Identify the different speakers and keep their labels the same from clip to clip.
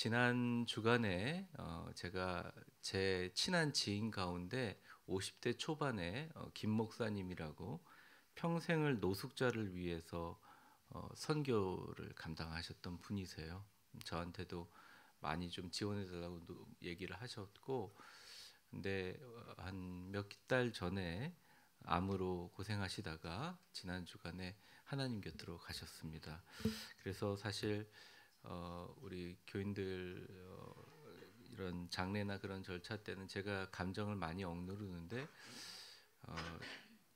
Speaker 1: 지난 주간에 제가 제 친한 지인 가운데 50대 초반에 김 목사님이라고 평생을 노숙자를 위해서 선교를 감당하셨던 분이세요. 저한테도 많이 좀 지원해 달라고 얘기를 하셨고, 근데 한 몇 달 전에 암으로 고생하시다가 지난 주간에 하나님 곁으로 가셨습니다. 그래서 사실 우리 교인들 이런 장례나 그런 절차 때는 제가 감정을 많이 억누르는데 어,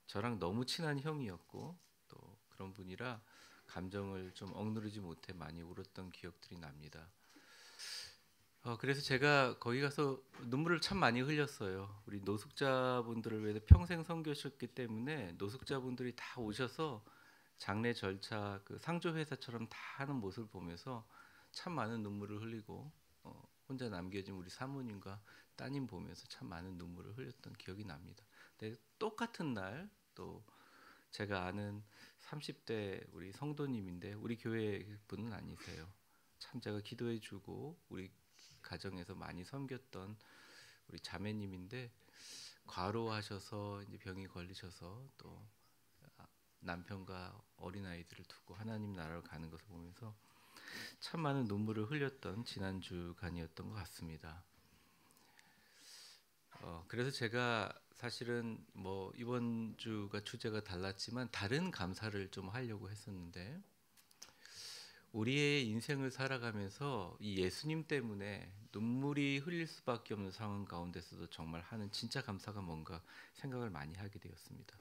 Speaker 1: 저랑 너무 친한 형이었고 또 그런 분이라 감정을 좀 억누르지 못해 많이 울었던 기억들이 납니다. 그래서 제가 거기 가서 눈물을 참 많이 흘렸어요. 우리 노숙자분들을 위해서 평생 섬기셨기 때문에 노숙자분들이 다 오셔서 장례 절차 그 상조 회사처럼 다 하는 모습을 보면서 참 많은 눈물을 흘리고 혼자 남겨진 우리 사모님과 따님 보면서 참 많은 눈물을 흘렸던 기억이 납니다. 근데 똑같은 날 또 제가 아는 30대 우리 성도님인데 우리 교회 분은 아니세요. 참 제가 기도해주고 우리 가정에서 많이 섬겼던 우리 자매님인데 과로하셔서 이제 병이 걸리셔서 또 남편과 어린 아이들을 두고 하나님 나라로 가는 것을 보면서 참 많은 눈물을 흘렸던 지난 주간이었던 것 같습니다. 그래서 제가 사실은 뭐 이번 주가 주제가 달랐지만 다른 감사를 좀 하려고 했었는데 우리의 인생을 살아가면서 이 예수님 때문에 눈물이 흘릴 수밖에 없는 상황 가운데서도 정말 하는 진짜 감사가 뭔가 생각을 많이 하게 되었습니다.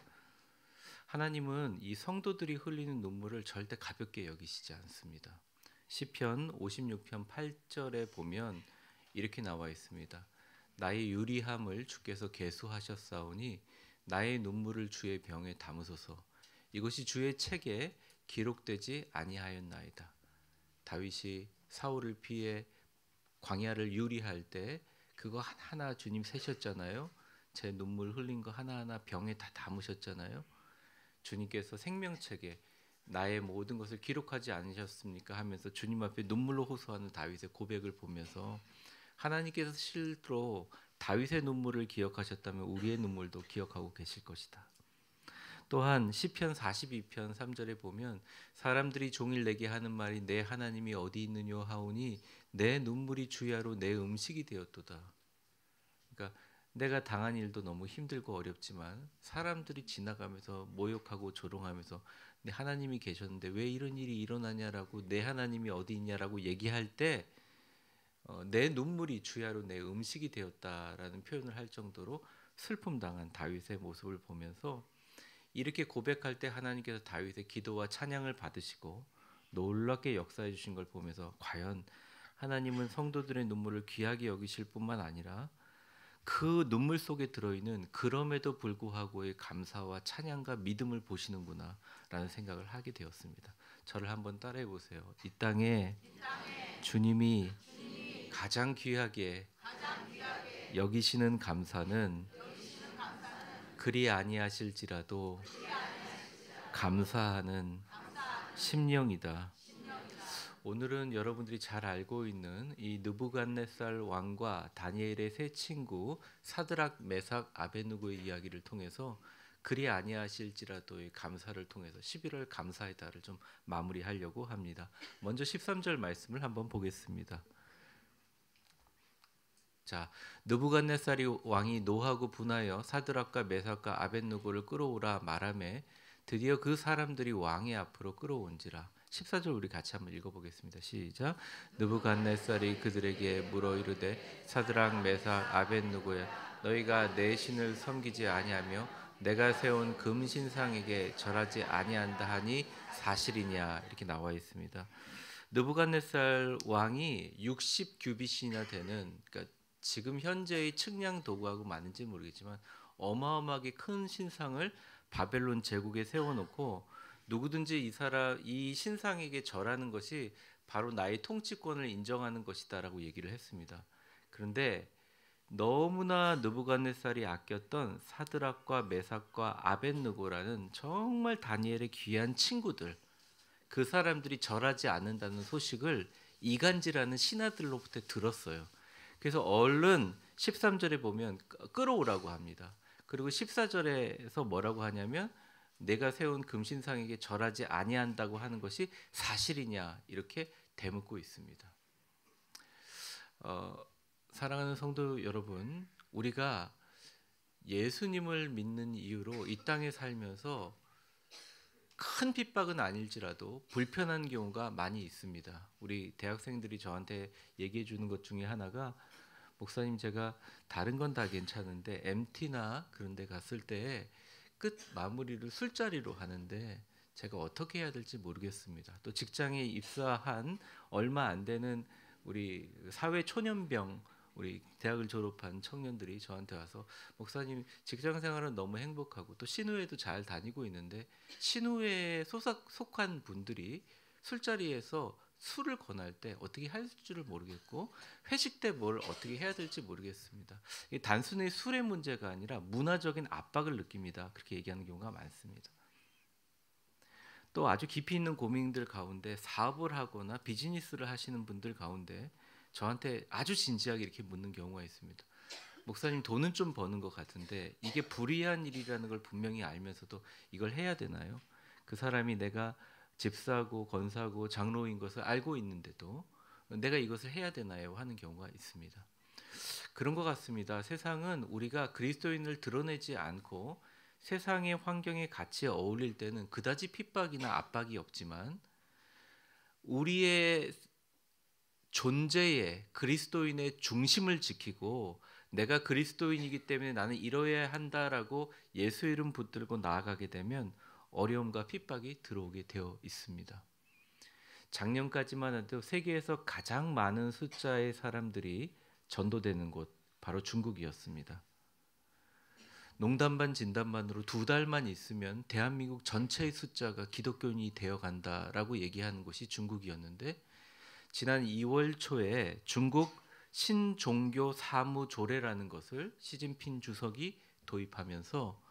Speaker 1: 하나님은 이 성도들이 흘리는 눈물을 절대 가볍게 여기시지 않습니다. 시편 56편 8절에 보면 이렇게 나와 있습니다. 나의 유리함을 주께서 계수하셨사오니 나의 눈물을 주의 병에 담으소서. 이것이 주의 책에 기록되지 아니하였나이다. 다윗이 사울을 피해 광야를 유리할 때 그거 하나하나 주님 세셨잖아요. 제 눈물 흘린 거 하나하나 병에 다 담으셨잖아요. 주님께서 생명책에 나의 모든 것을 기록하지 않으셨습니까? 하면서 주님 앞에 눈물로 호소하는 다윗의 고백을 보면서 하나님께서 실로 다윗의 눈물을 기억하셨다면 우리의 눈물도 기억하고 계실 것이다. 또한 시편 42편 3절에 보면 사람들이 종일 내게 하는 말이 내 하나님이 어디 있느냐 하오니 내 눈물이 주야로 내 음식이 되었도다. 그러니까 내가 당한 일도 너무 힘들고 어렵지만 사람들이 지나가면서 모욕하고 조롱하면서 내 하나님이 계셨는데 왜 이런 일이 일어나냐라고 내 하나님이 어디 있냐라고 얘기할 때 내 눈물이 주야로 내 음식이 되었다라는 표현을 할 정도로 슬픔 당한 다윗의 모습을 보면서 이렇게 고백할 때 하나님께서 다윗의 기도와 찬양을 받으시고 놀랍게 역사해 주신 걸 보면서 과연 하나님은 성도들의 눈물을 귀하게 여기실 뿐만 아니라 그 눈물 속에 들어있는 그럼에도 불구하고의 감사와 찬양과 믿음을 보시는구나 라는 생각을 하게 되었습니다. 저를 한번 따라해 보세요. 이 땅에 주님이 가장 귀하게 여기시는 감사는 그리 아니하실지라도 감사하는 심령이다. 오늘은 여러분들이 잘 알고 있는 이 느부갓네살 왕과 다니엘의 세 친구 사드락, 메삭, 아베느고의 이야기를 통해서 그리 아니하실지라도의 감사를 통해서 11월 감사의 달을 좀 마무리하려고 합니다. 먼저 13절 말씀을 한번 보겠습니다. 자, 느부갓네살이 왕이 노하고 분하여 사드락과 메삭과 아벳느고를 끌어오라 말하매 드디어 그 사람들이 왕의 앞으로 끌어온지라. 14절 우리 같이 한번 읽어보겠습니다. 시작. 느부갓네살이 그들에게 물어 이르되 사드락 메삭 아벳느고야 너희가 내 신을 섬기지 아니하며 내가 세운 금신상에게 절하지 아니한다 하니 사실이냐 이렇게 나와 있습니다. 느부갓네살 왕이 60규빗이나 되는 그러니까 지금 현재의 측량 도구하고 맞는지 모르겠지만 어마어마하게 큰 신상을 바벨론 제국에 세워놓고 누구든지 이 신상에게 절하는 것이 바로 나의 통치권을 인정하는 것이다라고 얘기를 했습니다. 그런데 너무나 느부갓네살이 아꼈던 사드락과 메삭과 아벳느고라는 정말 다니엘의 귀한 친구들 그 사람들이 절하지 않는다는 소식을 이간질하는 신하들로부터 들었어요. 그래서 얼른 13절에 보면 끌어오라고 합니다. 그리고 14절에서 뭐라고 하냐면 내가 세운 금신상에게 절하지 아니한다고 하는 것이 사실이냐 이렇게 되묻고 있습니다. 사랑하는 성도 여러분, 우리가 예수님을 믿는 이유로 이 땅에 살면서 큰 핍박은 아닐지라도 불편한 경우가 많이 있습니다. 우리 대학생들이 저한테 얘기해 주는 것 중에 하나가 목사님 제가 다른 건 다 괜찮은데 MT나 그런 데 갔을 때 끝 마무리를 술자리로 하는데 제가 어떻게 해야 될지 모르겠습니다. 또 직장에 입사한 얼마 안 되는 우리 사회 초년병 우리 대학을 졸업한 청년들이 저한테 와서 목사님 직장 생활은 너무 행복하고 또 신우회도 잘 다니고 있는데 신우회에 속한 분들이 술자리에서 술을 권할 때 어떻게 할 줄을 모르겠고 회식 때 뭘 어떻게 해야 될지 모르겠습니다. 이게 단순히 술의 문제가 아니라 문화적인 압박을 느낍니다. 그렇게 얘기하는 경우가 많습니다. 또 아주 깊이 있는 고민들 가운데 사업을 하거나 비즈니스를 하시는 분들 가운데 저한테 아주 진지하게 이렇게 묻는 경우가 있습니다. 목사님 돈은 좀 버는 것 같은데 이게 불의한 일이라는 걸 분명히 알면서도 이걸 해야 되나요? 그 사람이 내가 집사고 권사고 장로인 것을 알고 있는데도 내가 이것을 해야 되나요? 하는 경우가 있습니다. 그런 것 같습니다. 세상은 우리가 그리스도인을 드러내지 않고 세상의 환경에 같이 어울릴 때는 그다지 핍박이나 압박이 없지만 우리의 존재의 그리스도인의 중심을 지키고 내가 그리스도인이기 때문에 나는 이뤄야 한다라고 예수 이름 붙들고 나아가게 되면 어려움과 핍박이 들어오게 되어 있습니다. 작년까지만 해도 세계에서 가장 많은 숫자의 사람들이 전도되는 곳 바로 중국이었습니다. 농담 반 진담 반으로 2달만 있으면 대한민국 전체의 숫자가 기독교인이 되어간다라고 얘기하는 곳이 중국이었는데 지난 2월 초에 중국 신종교 사무조례라는 것을 시진핑 주석이 도입하면서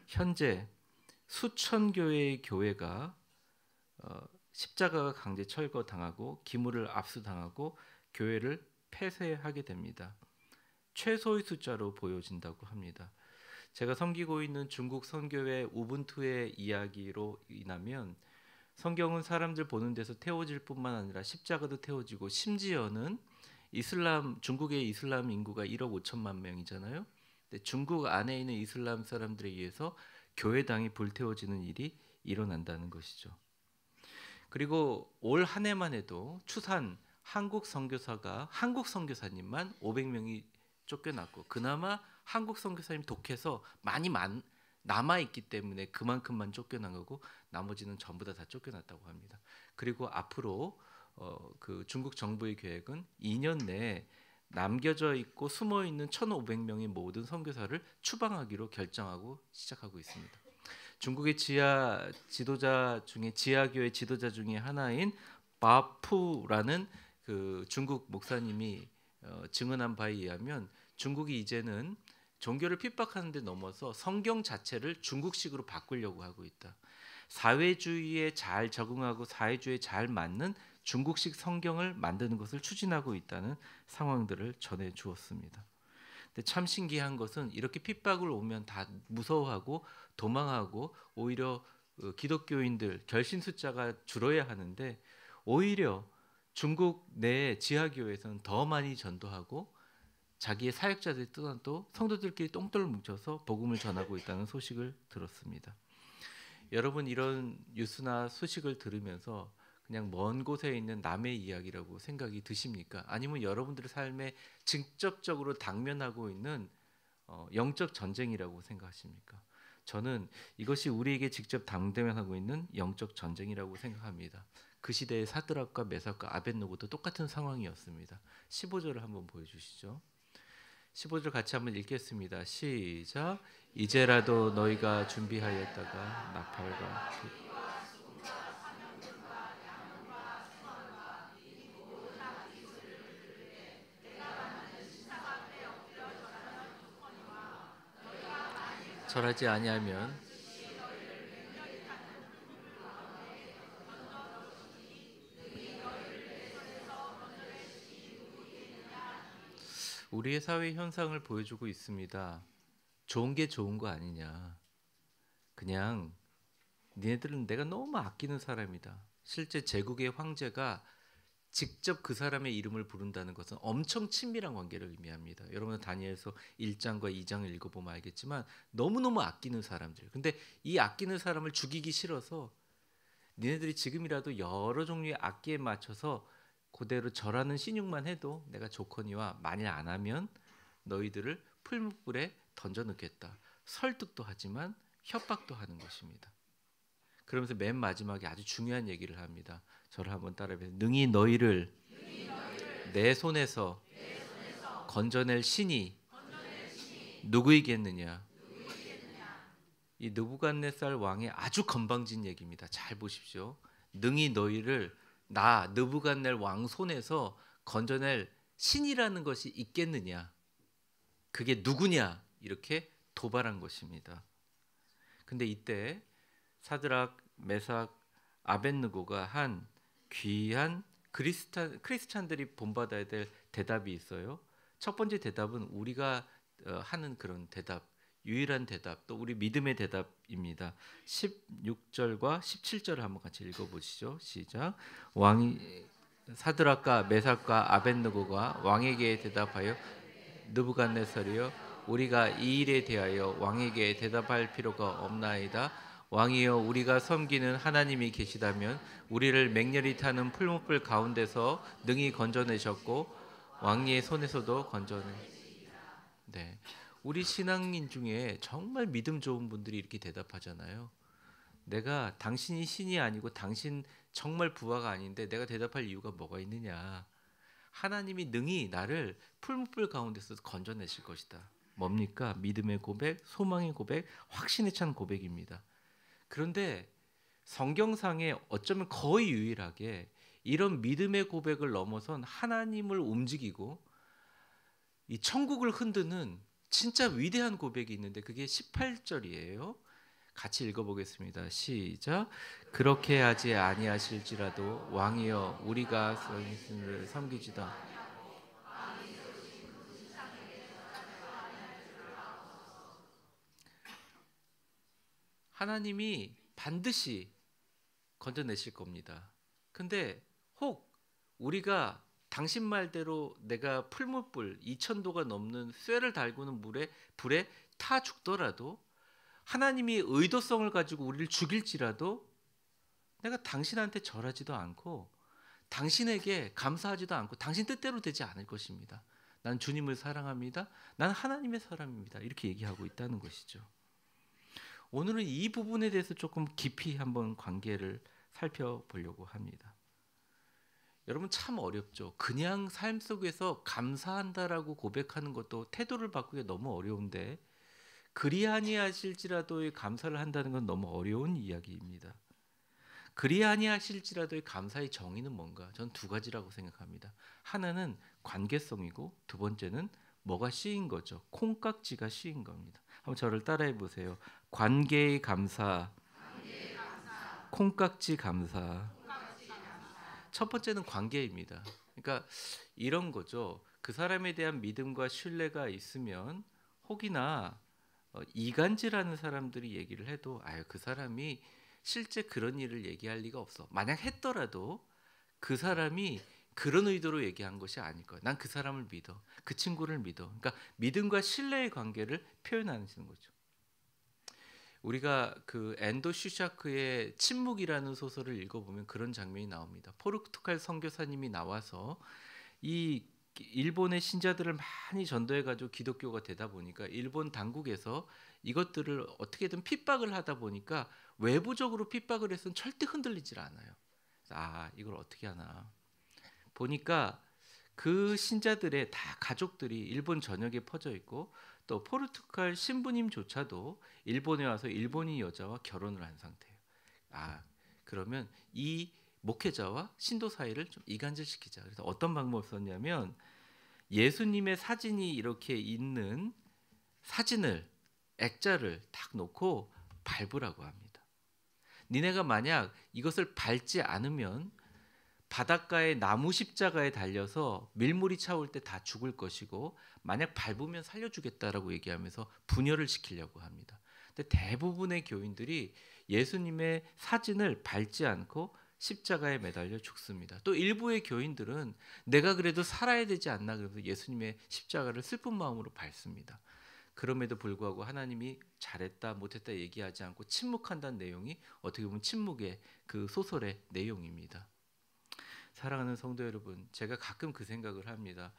Speaker 1: 현재 수천 교회의 교회가 십자가가 강제 철거당하고 기물을 압수당하고 교회를 폐쇄하게 됩니다. 최소의 숫자로 보여진다고 합니다. 제가 섬기고 있는 중국 선교회 우분투의 이야기로 인하면 성경은 사람들 보는 데서 태워질 뿐만 아니라 십자가도 태워지고 심지어는 중국의 이슬람 인구가 1억 5천만 명이잖아요. 근데 중국 안에 있는 이슬람 사람들에 의해서 교회당이 불태워지는 일이 일어난다는 것이죠. 그리고 올 한 해만 해도 추산 한국 선교사님만 500명이 쫓겨났고 그나마 한국 선교사님 독해서 많이 남아 있기 때문에 그만큼만 쫓겨난 거고 나머지는 전부 다 쫓겨났다고 합니다. 그리고 앞으로 그 중국 정부의 계획은 2년 내에 남겨져 있고 숨어 있는 1,500명의 모든 선교사를 추방하기로 결정하고 시작하고 있습니다. 중국의 지하교회 지도자 중에 하나인 바푸라는 그 중국 목사님이 증언한 바에 의하면 중국이 이제는 종교를 핍박하는 데 넘어서 성경 자체를 중국식으로 바꾸려고 하고 있다. 사회주의에 잘 적응하고 사회주의에 잘 맞는 중국식 성경을 만드는 것을 추진하고 있다는 상황들을 전해 주었습니다. 근데 참 신기한 것은 이렇게 핍박을 오면 다 무서워하고 도망하고 오히려 기독교인들 결신 숫자가 줄어야 하는데 오히려 중국 내 지하교회에서는 더 많이 전도하고 자기의 사역자들이 떠나도 성도들끼리 똥돌 뭉쳐서 복음을 전하고 있다는 소식을 들었습니다. 여러분 이런 뉴스나 소식을 들으면서 그냥 먼 곳에 있는 남의 이야기라고 생각이 드십니까? 아니면 여러분들의 삶에 직접적으로 당면하고 있는 영적 전쟁이라고 생각하십니까? 저는 이것이 우리에게 직접 당면하고 있는 영적 전쟁이라고 생각합니다. 그 시대의 사드락과 메삭과 아벳노고도 똑같은 상황이었습니다. 15절을 한번 보여주시죠. 15절 같이 한번 읽겠습니다. 시작. 이제라도 너희가 준비하였다가 나팔과 절하지 아니하면 우리의 사회 현상을 보여주고 있습니다. 좋은 게 좋은 거 아니냐. 그냥 니네들은 내가 너무 아끼는 사람이다. 실제 제국의 황제가 직접 그 사람의 이름을 부른다는 것은 엄청 친밀한 관계를 의미합니다. 여러분은 다니엘서 1장과 2장을 읽어보면 알겠지만 너무너무 아끼는 사람들. 근데 이 아끼는 사람을 죽이기 싫어서 니네들이 지금이라도 여러 종류의 악기에 맞춰서 그대로 절하는 신용만 해도 내가 좋거니와 만일 안 하면 너희들을 풀무불에 던져 넣겠다. 설득도 하지만 협박도 하는 것입니다. 그러면서 맨 마지막에 아주 중요한 얘기를 합니다. 저를 한번 따라해보세요. 능히 너희를 내 손에서 건져낼 신이 누구이겠느냐. 이 느부갓네살 왕의 아주 건방진 얘기입니다. 잘 보십시오. 능히 너희를 나 느부갓네 왕 손에서 건져낼 신이라는 것이 있겠느냐. 그게 누구냐. 이렇게 도발한 것입니다. 근데 이때 사드락, 메삭, 아벳느고가 한 귀한 크리스찬들이 본받아야 될 대답이 있어요. 첫 번째 대답은 우리가 하는 그런 대답, 유일한 대답, 또 우리 믿음의 대답입니다. 16절과 17절을 한번 같이 읽어보시죠. 시작. 왕이 사드락과 메삭과 아벳느고가 왕에게 대답하여 느부갓네살이여 우리가 이 일에 대하여 왕에게 대답할 필요가 없나이다. 왕이여 우리가 섬기는 하나님이 계시다면 우리를 맹렬히 타는 풀무불 가운데서 능히 건져내셨고 왕의 손에서도 네, 우리 신앙인 중에 정말 믿음 좋은 분들이 이렇게 대답하잖아요. 내가 당신이 신이 아니고 당신 정말 부하가 아닌데 내가 대답할 이유가 뭐가 있느냐. 하나님이 능히 나를 풀무불 가운데서 건져내실 것이다. 뭡니까? 믿음의 고백, 소망의 고백, 확신에 찬 고백입니다. 그런데 성경상에 어쩌면 거의 유일하게 이런 믿음의 고백을 넘어선 하나님을 움직이고 이 천국을 흔드는 진짜 위대한 고백이 있는데 그게 18절이에요. 같이 읽어보겠습니다. 시작. 그렇게 하지 아니하실지라도 왕이여 우리가 섬기지다. 하나님이 반드시 건져내실 겁니다. 근데 혹 우리가 당신 말대로 내가 풀무불 2000도가 넘는 쇠를 달구는 불에 타 죽더라도 하나님이 의도성을 가지고 우리를 죽일지라도 내가 당신한테 절하지도 않고 당신에게 감사하지도 않고 당신 뜻대로 되지 않을 것입니다. 난 주님을 사랑합니다. 난 하나님의 사람입니다. 이렇게 얘기하고 있다는 것이죠. 오늘은 이 부분에 대해서 조금 깊이 한번 관계를 살펴보려고 합니다. 여러분 참 어렵죠. 그냥 삶 속에서 감사한다라고 고백하는 것도 태도를 바꾸기 너무 어려운데 그리 아니하실지라도의 감사를 한다는 건 너무 어려운 이야기입니다. 그리 아니하실지라도의 감사의 정의는 뭔가? 전 두 가지라고 생각합니다. 하나는 관계성이고 두 번째는 뭐가 씌인 거죠. 콩깍지가 씌인 겁니다. 한번 저를 따라해 보세요. 관계의 감사, 콩깍지 감사. 첫 번째는 관계입니다. 그러니까 이런 거죠. 그 사람에 대한 믿음과 신뢰가 있으면 혹이나 이간질하는 사람들이 얘기를 해도 아유 그 사람이 실제 그런 일을 얘기할 리가 없어. 만약 했더라도 그 사람이 그런 의도로 얘기한 것이 아닐 거야. 난 그 사람을 믿어. 그 친구를 믿어. 그러니까 믿음과 신뢰의 관계를 표현하는 거죠. 우리가 그 엔도 슈샤크의 침묵이라는 소설을 읽어보면 그런 장면이 나옵니다. 포르투갈 선교사님이 나와서 이 일본의 신자들을 많이 전도해가지고 기독교가 되다 보니까 일본 당국에서 이것들을 어떻게든 핍박을 하다 보니까 외부적으로 핍박을 해서는 절대 흔들리질 않아요. 아 이걸 어떻게 하나 보니까 그 신자들의 다 가족들이 일본 전역에 퍼져 있고 또 포르투갈 신부님조차도 일본에 와서 일본인 여자와 결혼을 한 상태예요. 아 그러면 이 목회자와 신도 사이를 좀 이간질시키자. 그래서 어떤 방법을 썼냐면 예수님의 사진이 이렇게 있는 사진을 액자를 딱 놓고 밟으라고 합니다. 니네가 만약 이것을 밟지 않으면 바닷가의 나무 십자가에 달려서 밀물이 차올 때 다 죽을 것이고 만약 밟으면 살려주겠다라고 얘기하면서 분열을 시키려고 합니다. 근데 대부분의 교인들이 예수님의 사진을 밟지 않고 십자가에 매달려 죽습니다. 또 일부의 교인들은 내가 그래도 살아야 되지 않나 그래서 예수님의 십자가를 슬픈 마음으로 밟습니다. 그럼에도 불구하고 하나님이 잘했다 못했다 얘기하지 않고 침묵한다는 내용이 어떻게 보면 침묵의 그 소설의 내용입니다. 사랑하는 성도 여러분, 제가 가끔 그 생각을 합니다.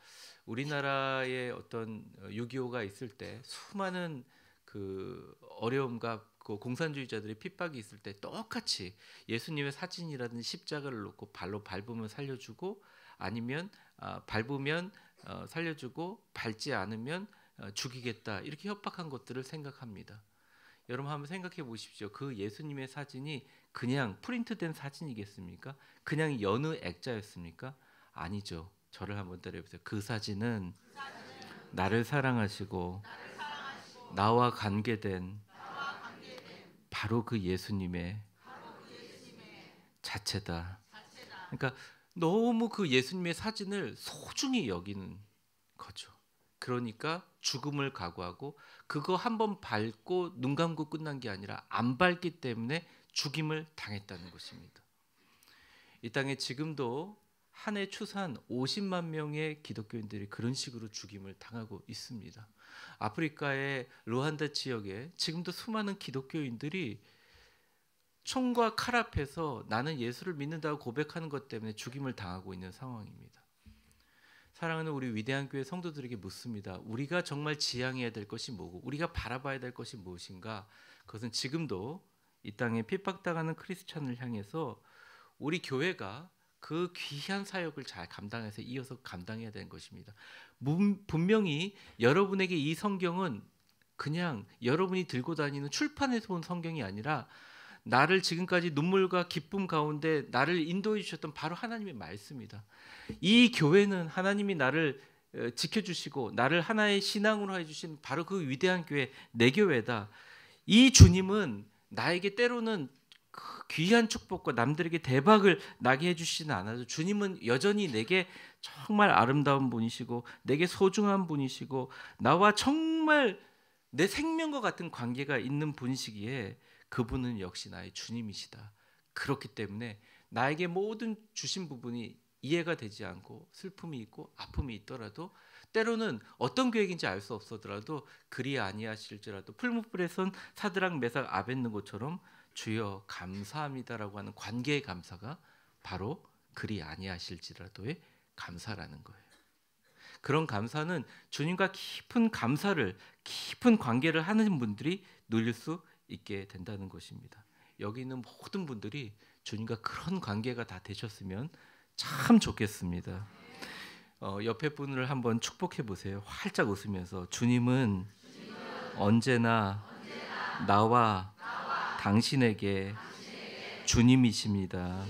Speaker 1: 우리나라에 어떤 6.25가 있을 때 수많은 그 어려움과 그 공산주의자들의 핍박이 있을 때 똑같이 예수님의 사진이라든지 십자가를 놓고 발로 밟으면 살려주고 아니면 밟으면 살려주고 밟지 않으면 죽이겠다 이렇게 협박한 것들을 생각합니다. 여러분 한번 생각해 보십시오. 그 예수님의 사진이 그냥 프린트된 사진이겠습니까? 그냥 여느 액자였습니까? 아니죠. 저를 한번 따라해보세요. 그 사진은 나를 사랑하시고 나와 관계된 바로 그 예수님의 자체다. 그러니까 너무 그 예수님의 사진을 소중히 여기는 거죠. 그러니까 죽음을 각오하고 그거 한번 밟고 눈 감고 끝난 게 아니라 안 밟기 때문에 죽임을 당했다는 것입니다. 이 땅에 지금도 한 해 추산 50만 명의 기독교인들이 그런 식으로 죽임을 당하고 있습니다. 아프리카의 루안다 지역에 지금도 수많은 기독교인들이 총과 칼 앞에서 나는 예수를 믿는다고 고백하는 것 때문에 죽임을 당하고 있는 상황입니다. 사랑하는 우리 위대한 교회 성도들에게 묻습니다. 우리가 정말 지향해야 될 것이 뭐고 우리가 바라봐야 될 것이 무엇인가? 그것은 지금도 이 땅에 핍박당하는 크리스찬을 향해서 우리 교회가 그 귀한 사역을 잘 감당해서 이어서 감당해야 되는 것입니다. 분명히 여러분에게 이 성경은 그냥 여러분이 들고 다니는 출판에서 온 성경이 아니라 나를 지금까지 눈물과 기쁨 가운데 나를 인도해 주셨던 바로 하나님의 말씀이다. 이 교회는 하나님이 나를 지켜주시고 나를 하나의 신앙으로 해주신 바로 그 위대한 교회 내 교회다. 이 주님은 나에게 때로는 그 귀한 축복과 남들에게 대박을 나게 해주시지는 않아도 주님은 여전히 내게 정말 아름다운 분이시고 내게 소중한 분이시고 나와 정말 내 생명과 같은 관계가 있는 분이시기에 그분은 역시 나의 주님이시다. 그렇기 때문에 나에게 모든 주신 부분이 이해가 되지 않고 슬픔이 있고 아픔이 있더라도 때로는 어떤 계획인지 알 수 없어더라도 그리 아니하실지라도 풀무불에 선 사드락 메삭 아벳느고처럼 주여 감사합니다라고 하는 관계의 감사가 바로 그리 아니하실지라도의 감사라는 거예요. 그런 감사는 주님과 깊은 감사를 깊은 관계를 하는 분들이 누릴 수 있게 된다는 것입니다. 여기 있는 모든 분들이 주님과 그런 관계가 다 되셨으면 참 좋겠습니다. 옆에 분을 한번 축복해 보세요. 활짝 웃으면서 주님은 언제나 나와 당신에게 주님이십니다.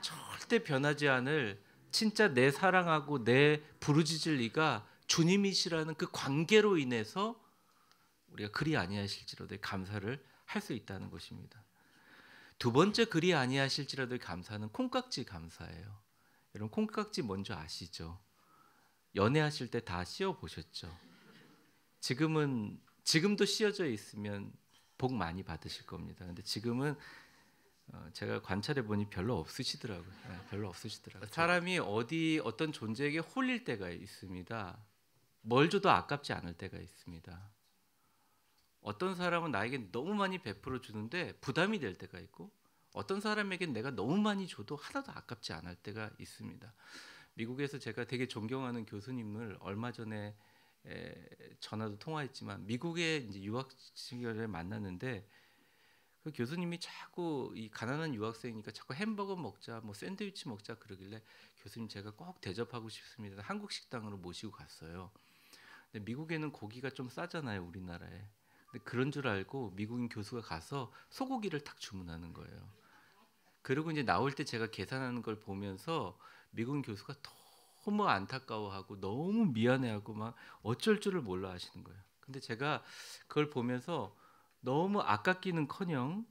Speaker 1: 절대 변하지 않을 진짜 내 사랑하고 내 부르짖을 이가 주님이시라는 그 관계로 인해서 우리가 그리 아니하실지라도 감사를 할 수 있다는 것입니다. 두 번째 그리 아니하실지라도 감사는 콩깍지 감사예요. 여러분 콩깍지 뭔지 아시죠? 연애하실 때 다 씌워 보셨죠? 지금도 씌워져 있으면 복 많이 받으실 겁니다. 근데 지금은 제가 관찰해 보니 별로 없으시더라고요. 별로 없으시더라고요. 사람이 어떤 존재에게 홀릴 때가 있습니다. 뭘 줘도 아깝지 않을 때가 있습니다. 어떤 사람은 나에게 너무 많이 베풀어 주는데 부담이 될 때가 있고 어떤 사람에게 내가 너무 많이 줘도 하나도 아깝지 않을 때가 있습니다. 미국에서 제가 되게 존경하는 교수님을 얼마 전에 전화도 통화했지만 미국에 이제 유학 시절에 만났는데 그 교수님이 자꾸 이 가난한 유학생이니까 자꾸 햄버거 먹자, 뭐 샌드위치 먹자 그러길래 교수님 제가 꼭 대접하고 싶습니다. 한국 식당으로 모시고 갔어요. 근데 미국에는 고기가 좀 싸잖아요, 우리나라에. 근데 그런 줄 알고 미국인 교수가 가서 소고기를 탁 주문하는 거예요. 그리고 이제 나올 때 제가 계산하는 걸 보면서 미국인 교수가 너무 안타까워하고 너무 미안해하고 막 어쩔 줄을 몰라 하시는 거예요. 근데 제가 그걸 보면서 너무 아깝기는커녕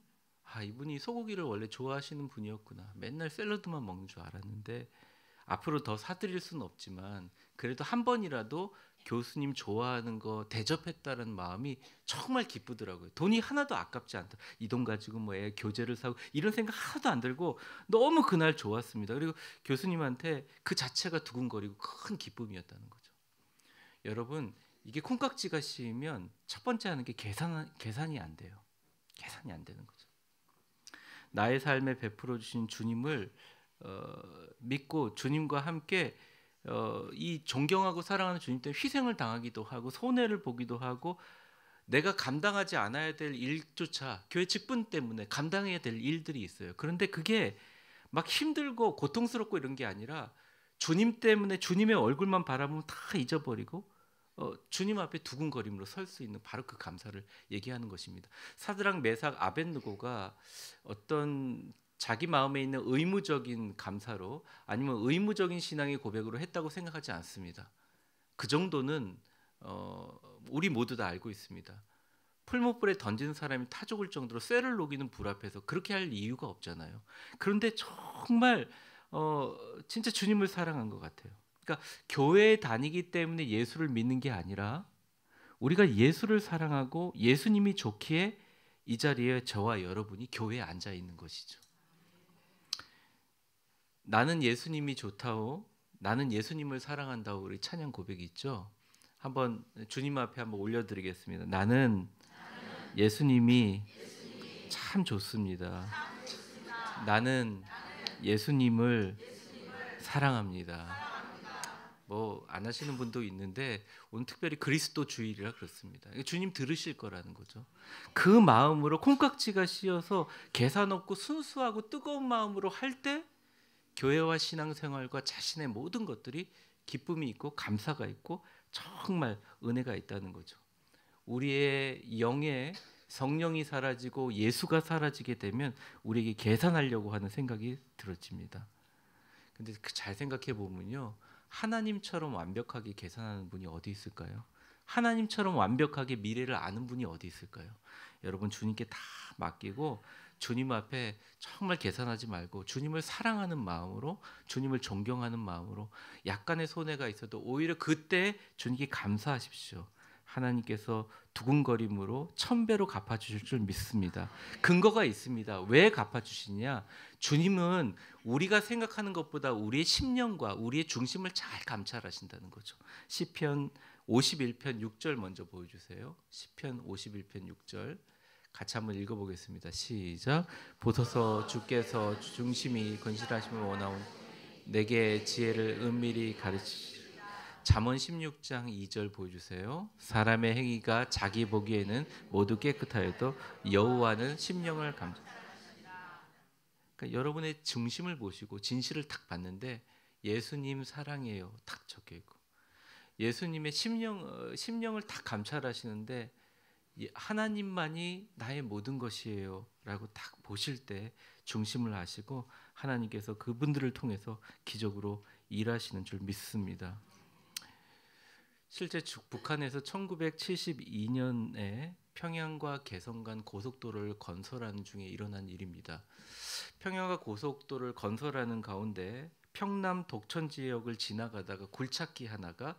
Speaker 1: 이분이 소고기를 원래 좋아하시는 분이었구나. 맨날 샐러드만 먹는 줄 알았는데 앞으로 더 사드릴 수는 없지만 그래도 한 번이라도 교수님 좋아하는 거 대접했다는 마음이 정말 기쁘더라고요. 돈이 하나도 아깝지 않다. 이 돈 가지고 뭐 애 교재를 사고 이런 생각 하나도 안 들고 너무 그날 좋았습니다. 그리고 교수님한테 그 자체가 두근거리고 큰 기쁨이었다는 거죠. 여러분, 이게 콩깍지가 씌이면 첫 번째 하는 게 계산이 안 돼요. 계산이 안 되는 거죠. 나의 삶에 베풀어 주신 주님을 믿고 주님과 함께 이 존경하고 사랑하는 주님 때문에 희생을 당하기도 하고 손해를 보기도 하고 내가 감당하지 않아야 될 일조차 교회 직분 때문에 감당해야 될 일들이 있어요. 그런데 그게 막 힘들고 고통스럽고 이런 게 아니라 주님 때문에 주님의 얼굴만 바라보면 다 잊어버리고 주님 앞에 두근거림으로 설 수 있는 바로 그 감사를 얘기하는 것입니다. 사드락 메삭 아벳느고가 어떤 자기 마음에 있는 의무적인 감사로 아니면 의무적인 신앙의 고백으로 했다고 생각하지 않습니다. 그 정도는 우리 모두 다 알고 있습니다. 풀무불에 던지는 사람이 타 죽을 정도로 쇠를 녹이는 불 앞에서 그렇게 할 이유가 없잖아요. 그런데 정말 진짜 주님을 사랑한 것 같아요. 그러니까 교회에 다니기 때문에 예수를 믿는 게 아니라 우리가 예수를 사랑하고 예수님이 좋기에 이 자리에 저와 여러분이 교회에 앉아 있는 것이죠. 나는 예수님이 좋다오, 나는 예수님을 사랑한다오. 우리 찬양 고백이 있죠. 한번 주님 앞에 한번 올려드리겠습니다. 나는 예수님이 참 좋습니다. 나는 예수님을 사랑합니다. 뭐 안 하시는 분도 있는데 오늘 특별히 그리스도 주일이라 그렇습니다. 주님 들으실 거라는 거죠. 그 마음으로 콩깍지가 씌어서 계산 없고 순수하고 뜨거운 마음으로 할 때 교회와 신앙생활과 자신의 모든 것들이 기쁨이 있고 감사가 있고 정말 은혜가 있다는 거죠. 우리의 영에 성령이 사라지고 예수가 사라지게 되면 우리에게 계산하려고 하는 생각이 들어집니다. 근데 잘 생각해 보면요, 하나님처럼 완벽하게 계산하는 분이 어디 있을까요? 하나님처럼 완벽하게 미래를 아는 분이 어디 있을까요? 여러분, 주님께 다 맡기고 주님 앞에 정말 계산하지 말고 주님을 사랑하는 마음으로, 주님을 존경하는 마음으로 약간의 손해가 있어도 오히려 그때 주님께 감사하십시오. 하나님께서 두근거림으로 1000배로 갚아주실 줄 믿습니다. 근거가 있습니다. 왜 갚아주시냐? 주님은 우리가 생각하는 것보다 우리의 심령과 우리의 중심을 잘 감찰하신다는 거죠. 시편 51편 6절 먼저 보여주세요. 시편 51편 6절 같이 한번 읽어보겠습니다. 시작. 보소서 주께서 중심이 건실하심을 원하온 내게 지혜를 은밀히 가르치시라. 잠언 16장 2절 보여주세요. 사람의 행위가 자기 보기에는 모두 깨끗하여도 여호와는 심령을 감찰하신다. 그러니까 여러분의 중심을 보시고 진실을 딱 봤는데 예수님 사랑해요 딱 적혀있고 예수님의 심령을 딱 감찰하시는데 하나님만이 나의 모든 것이에요 라고 딱 보실 때 중심을 아시고 하나님께서 그분들을 통해서 기적으로 일하시는 줄 믿습니다. 실제 북한에서 1972년에 평양과 개성 간 고속도로를 건설하는 중에 일어난 일입니다. 평양과 고속도로를 건설하는 가운데 평남 독천 지역을 지나가다가 굴착기 하나가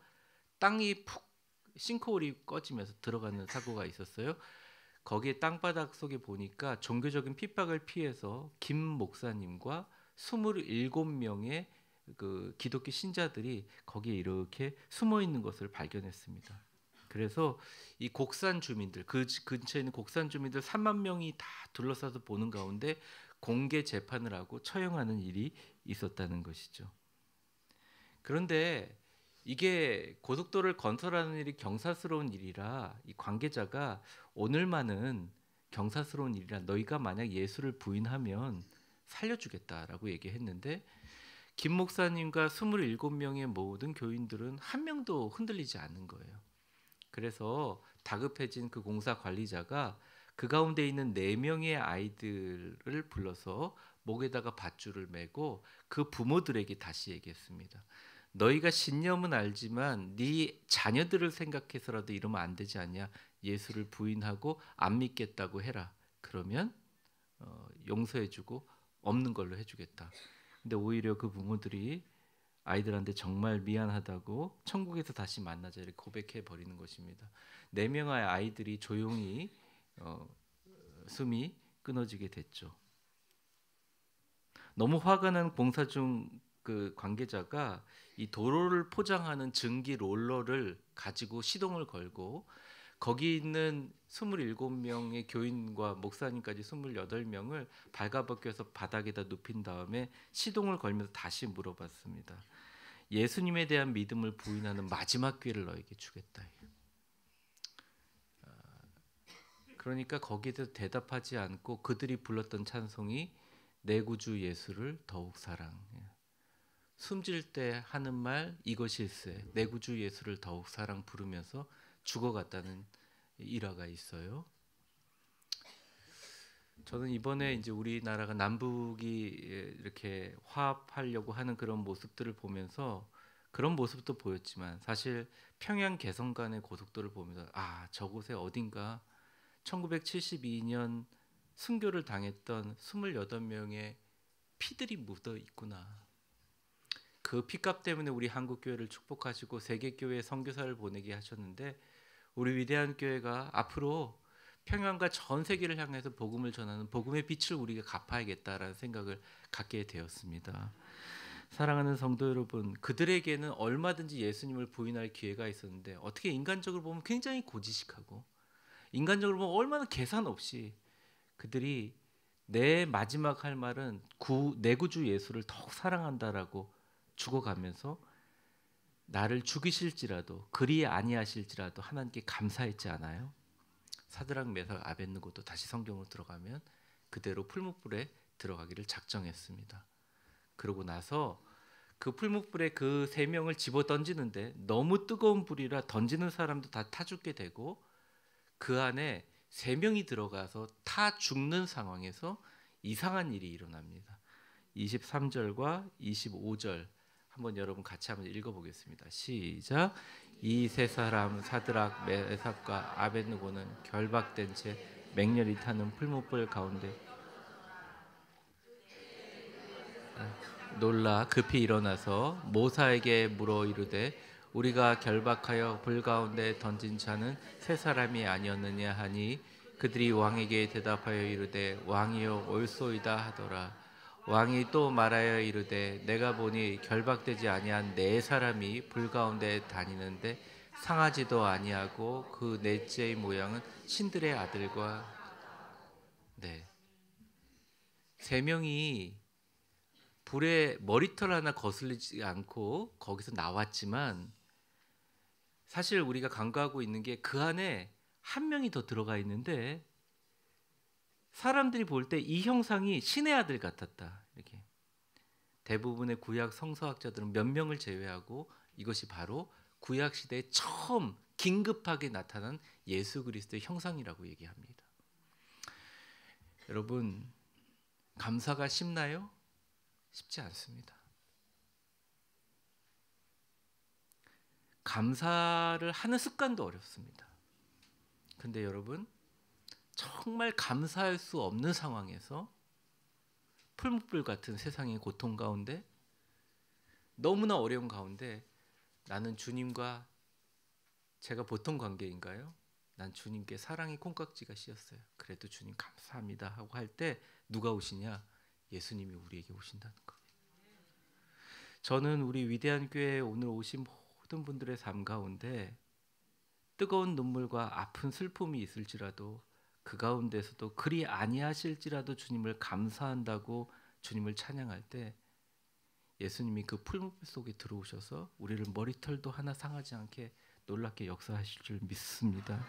Speaker 1: 땅이 푹 싱크홀이 꺼지면서 들어가는 사고가 있었어요. 거기에 땅바닥 속에 보니까 종교적인 핍박을 피해서 김 목사님과 27명의 그 기독교 신자들이 거기에 이렇게 숨어 있는 것을 발견했습니다. 그래서 이 곡산 주민들, 그 근처에 있는 곡산 주민들 3만 명이 다 둘러싸서 보는 가운데 공개 재판을 하고 처형하는 일이 있었다는 것이죠. 그런데 이게 고속도로를 건설하는 일이 경사스러운 일이라 이 관계자가 오늘만은 경사스러운 일이라 너희가 만약 예수를 부인하면 살려주겠다라고 얘기했는데 김 목사님과 27명의 모든 교인들은 한 명도 흔들리지 않는 거예요. 그래서 다급해진 그 공사 관리자가 그 가운데 있는 4명의 아이들을 불러서 목에다가 밧줄을 메고 그 부모들에게 다시 얘기했습니다. 너희가 신념은 알지만 네 자녀들을 생각해서라도 이러면 안 되지 않냐. 예수를 부인하고 안 믿겠다고 해라. 그러면 용서해주고 없는 걸로 해주겠다. 근데 오히려 그 부모들이 아이들한테 정말 미안하다고 천국에서 다시 만나자 이렇게 고백해 버리는 것입니다. 4명의 아이들이 조용히 숨이 끊어지게 됐죠. 너무 화가 난 봉사 중 그 관계자가 이 도로를 포장하는 증기 롤러를 가지고 시동을 걸고 거기 있는 27명의 교인과 목사님까지 28명을 발가벗겨서 바닥에다 눕힌 다음에 시동을 걸면서 다시 물어봤습니다. 예수님에 대한 믿음을 부인하는 마지막 기회를 너에게 주겠다. 그러니까 거기에서 대답하지 않고 그들이 불렀던 찬송이 내 구주 예수를 더욱 사랑해. 숨질 때 하는 말 이것일세. 내 구주 예수를 더욱 사랑 부르면서 죽어갔다는 일화가 있어요. 저는 이번에 이제 우리나라가 남북이 이렇게 화합하려고 하는 그런 모습들을 보면서 그런 모습도 보였지만 사실 평양 개성 간의 고속도로를 보면서 저곳에 어딘가 1972년 순교를 당했던 28명의 피들이 묻어 있구나. 그 피값 때문에 우리 한국교회를 축복하시고 세계교회에 선교사를 보내게 하셨는데 우리 위대한 교회가 앞으로 평양과 전 세계를 향해서 복음을 전하는 복음의 빛을 우리가 갚아야겠다라는 생각을 갖게 되었습니다. 사랑하는 성도 여러분, 그들에게는 얼마든지 예수님을 부인할 기회가 있었는데 어떻게 인간적으로 보면 굉장히 고지식하고 인간적으로 보면 얼마나 계산 없이 그들이 내 마지막 할 말은 내 구주 예수를 더욱 사랑한다라고 죽어가면서 나를 죽이실지라도 그리 아니하실지라도 하나님께 감사했지 않아요? 사드락 메삭 아벳느고도 다시 성경으로 들어가면 그대로 풀무불에 들어가기를 작정했습니다. 그러고 나서 그 풀무불에 그 3명을 집어 던지는데 너무 뜨거운 불이라 던지는 사람도 다 타 죽게 되고 그 안에 3명이 들어가서 타 죽는 상황에서 이상한 일이 일어납니다. 23절과 25절 한번 여러분 같이 한번 읽어보겠습니다. 시작. 이 3사람 사드락 메삭과 아벳느고는 결박된 채 맹렬히 타는 풀무불 가운데 놀라 급히 일어나서 모사에게 물어 이르되 우리가 결박하여 불 가운데 던진 자는 3사람이 아니었느냐 하니 그들이 왕에게 대답하여 이르되 왕이여 옳소이다 하더라. 왕이 또 말하여 이르되 내가 보니 결박되지 아니한 4사람이 불 가운데 다니는데 상하지도 아니하고 그 넷째의 모양은 신들의 아들과 3명이 불에 머리털 하나 거슬리지 않고 거기서 나왔지만 사실 우리가 간과하고 있는 게 그 안에 한 명이 더 들어가 있는데 사람들이 볼 때 이 형상이 신의 아들 같았다. 이렇게 대부분의 구약 성서학자들은 몇 명을 제외하고 이것이 바로 구약 시대에 처음 긴급하게 나타난 예수 그리스도의 형상이라고 얘기합니다. 여러분 감사가 쉽나요? 쉽지 않습니다. 감사를 하는 습관도 어렵습니다. 근데 여러분 정말 감사할 수 없는 상황에서 풀무불 같은 세상의 고통 가운데 너무나 어려운 가운데 나는 주님과 제가 보통 관계인가요? 난 주님께 사랑의 콩깍지가 씌었어요. 그래도 주님 감사합니다 하고 할 때 누가 오시냐? 예수님이 우리에게 오신다는 거예요. 저는 우리 위대한 교회에 오늘 오신 모든 분들의 삶 가운데 뜨거운 눈물과 아픈 슬픔이 있을지라도 그 가운데서도 그리 아니하실지라도 주님을 감사한다고 주님을 찬양할 때 예수님이 그 풀무불 속에 들어오셔서 우리를 머리털도 하나 상하지 않게 놀랍게 역사하실 줄 믿습니다.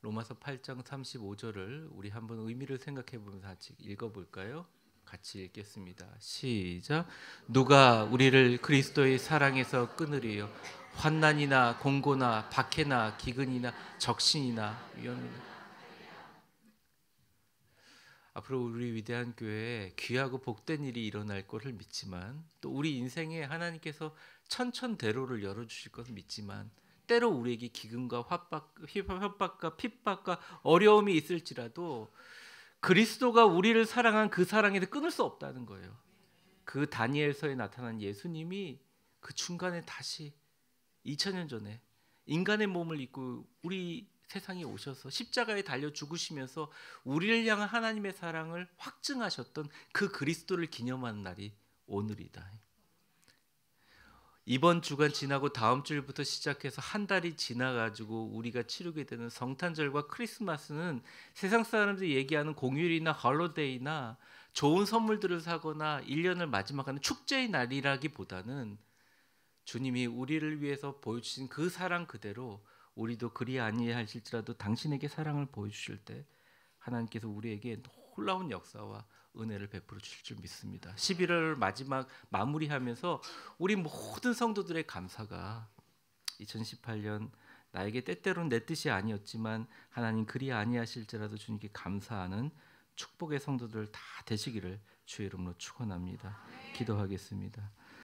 Speaker 1: 로마서 8장 35절을 우리 한번 의미를 생각해 보면서 같이 읽어볼까요? 같이 읽겠습니다. 시작. 누가 우리를 그리스도의 사랑에서 끊으리요? 환난이나 공고나 박해나 기근이나 적신이나 위험이나. 앞으로 우리 위대한 교회에 귀하고 복된 일이 일어날 것을 믿지만 또 우리 인생에 하나님께서 천천대로를 열어주실 것을 믿지만 때로 우리에게 기근과 협박과 핍박과 어려움이 있을지라도 그리스도가 우리를 사랑한 그 사랑에서 끊을 수 없다는 거예요. 그 다니엘서에 나타난 예수님이 그 중간에 다시 2000년 전에 인간의 몸을 입고 우리 세상에 오셔서 십자가에 달려 죽으시면서 우리를 향한 하나님의 사랑을 확증하셨던 그 그리스도를 기념하는 날이 오늘이다. 이번 주간 지나고 다음 주부터 시작해서 한 달이 지나가지고 우리가 치르게 되는 성탄절과 크리스마스는 세상 사람들이 얘기하는 공휴일이나 홀리데이나 좋은 선물들을 사거나 1년을 마지막하는 축제의 날이라기보다는 주님이 우리를 위해서 보여주신 그 사랑 그대로 우리도 그리 아니하실지라도 당신에게 사랑을 보여주실 때 하나님께서 우리에게 놀라운 역사와 은혜를 베풀어 주실 줄 믿습니다. 11월 마지막 마무리하면서 우리 모든 성도들의 감사가 2018년 나에게 때때로는 내 뜻이 아니었지만 하나님 그리 아니하실지라도 주님께 감사하는 축복의 성도들 다 되시기를 주의 이름으로 축원합니다. 기도하겠습니다.